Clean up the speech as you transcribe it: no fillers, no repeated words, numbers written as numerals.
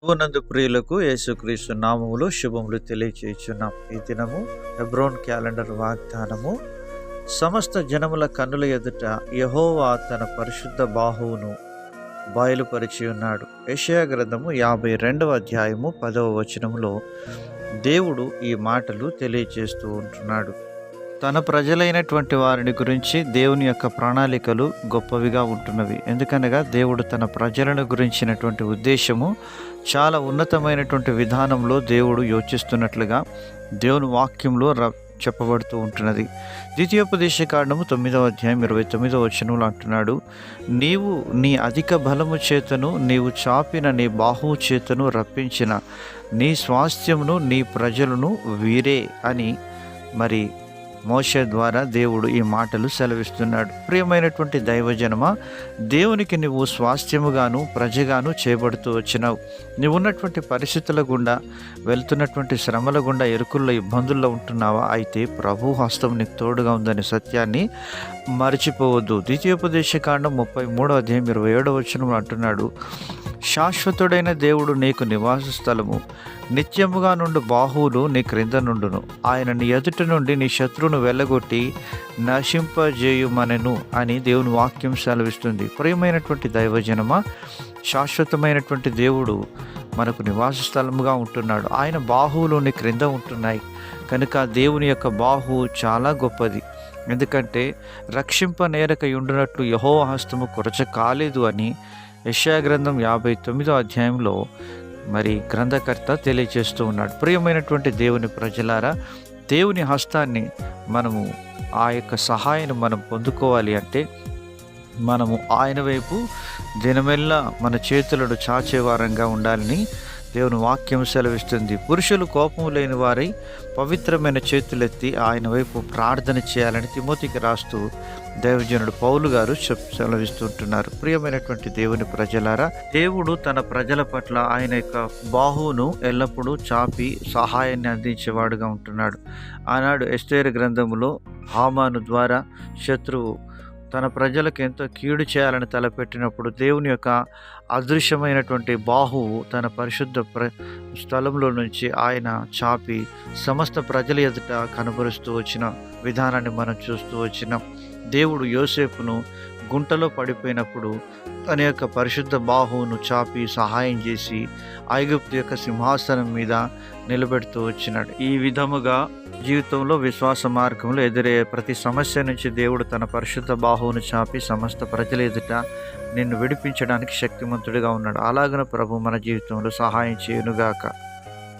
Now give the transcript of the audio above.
నందు ప్రియులకు యేసుక్రీస్తు నామములో శుభములు తెలియచేయుచున్నాం. ఈ దినము హెబ్రోన్ క్యాలెండర్ వాగ్దానము. సమస్త జనముల కన్నుల ఎదుట యెహోవా తన పరిశుద్ధ బాహువును బయలుపరిచి ఉన్నాడు. యెషయా గ్రంథము 52వ అధ్యాయము 10వ వచనములో దేవుడు ఈ మాటలు తెలియచేస్తూ ఉంటున్నాడు. తన ప్రజలైనటువంటి వారిని గురించి దేవుని యొక్క ప్రణాళికలు గొప్పవిగా ఉంటున్నవి. ఎందుకనగా దేవుడు తన ప్రజలను గురించినటువంటి ఉద్దేశము చాలా ఉన్నతమైనటువంటి విధానంలో దేవుడు యోచిస్తున్నట్లుగా దేవుని వాక్యంలో చెప్పబడుతూ ఉంటున్నది. ద్వితీయోపదేశ కాండము 9వ అధ్యాయం 29వ వచనంలో అంటున్నాడు, నీవు నీ అధిక బలము చేతను నీవు చాపిన నీ బాహువు చేతను రప్పించిన నీ స్వాస్థ్యమును నీ ప్రజలను వీరే అని మరి మోషే ద్వారా దేవుడు ఈ మాటలు సెలవిస్తున్నాడు. ప్రియమైనటువంటి దైవజనమా, దేవునికి నువ్వు స్వాస్థ్యముగాను ప్రజగాను చేయబడుతూ వచ్చినావు. నువ్వు ఉన్నటువంటి పరిస్థితుల గుండా వెళ్తున్నటువంటి శ్రమల గుండా ఇరుకుల్లో ఇబ్బందుల్లో ఉంటున్నావా? అయితే ప్రభు హస్తం నీకు తోడుగా ఉందనే సత్యాన్ని మర్చిపోవద్దు. ద్వితీయోపదేశ కాండం 33వ అధ్యాయం 27వ వచనంలో అంటున్నాడు, శాశ్వతుడైన దేవుడు నీకు నివాస స్థలము, నిత్యముగా నుండి బాహువులు నీ క్రింద నుండును. ఆయన నీ ఎదుట నుండి నీ శత్రువును వెళ్ళగొట్టి నశింపజేయుమనెను అని దేవుని వాక్యం సెలవిస్తుంది. ప్రియమైనటువంటి దైవజనమా, శాశ్వతమైనటువంటి దేవుడు మనకు నివాస స్థలముగా ఉంటున్నాడు. ఆయన బాహువులు నీ క్రింద ఉంటున్నాయి కనుక దేవుని యొక్క బాహువు చాలా గొప్పది. ఎందుకంటే రక్షింపనేరక ఉండునట్లు యెహోవా హస్తము కొరచ కాలేదు అని యెషయా గ్రంథం 59వ అధ్యాయంలో మరి గ్రంథకర్త తెలియజేస్తూ ఉన్నాడు. ప్రియమైనటువంటి దేవుని ప్రజలారా, దేవుని హస్తాన్ని మనము ఆ యొక్క సహాయాన్ని మనం పొందుకోవాలి అంటే మనము ఆయన వైపు దినమెల్లా మన చేతులను చాచేవారంగా ఉండాలని దేవుని వాక్యం సెలవిస్తుంది. పురుషులు కోపము లేని వారై పవిత్రమైన చేతులెత్తి ఆయన వైపు ప్రార్థన చేయాలని తిమోతికి రాస్తూ దైవజనుడు పౌలు గారు సెలవిస్తుంటున్నారు. ప్రియమైనటువంటి దేవుని ప్రజలారా, దేవుడు తన ప్రజల పట్ల ఆయన యొక్క బాహువును ఎల్లప్పుడూ చాపి సహాయాన్ని అందించేవాడుగా ఉంటున్నాడు. ఆనాడు ఎస్తేరు గ్రంథములో హామాను ద్వారా శత్రువు తన ప్రజలకు ఎంతో కీడు చేయాలని తలపెట్టినప్పుడు దేవుని యొక్క అదృశ్యమైనటువంటి బాహువు తన పరిశుద్ధ స్థలంలో నుంచి ఆయన చాపి సమస్త ప్రజల ఎదుట కనబరుస్తూ వచ్చిన విధానాన్ని మనం చూస్తూ వచ్చినాం. దేవుడు యోసేపును గుంటలో పడిపోయినప్పుడు తన యొక్క పరిశుద్ధ బాహువును చాపి సహాయం చేసి ఐగుప్తు యొక్క సింహాసనం మీద నిలబెడుతూ వచ్చినాడు. ఈ విధముగా జీవితంలో విశ్వాస మార్గంలో ఎదురయ్యే ప్రతి సమస్య నుంచి దేవుడు తన పరిశుద్ధ బాహువును చాపి సమస్త ప్రజల ఎదుట నిన్ను విడిపించడానికి శక్తిమంతుడిగా ఉన్నాడు. అలాగన ప్రభు మన జీవితంలో సహాయం చేయునుగాక.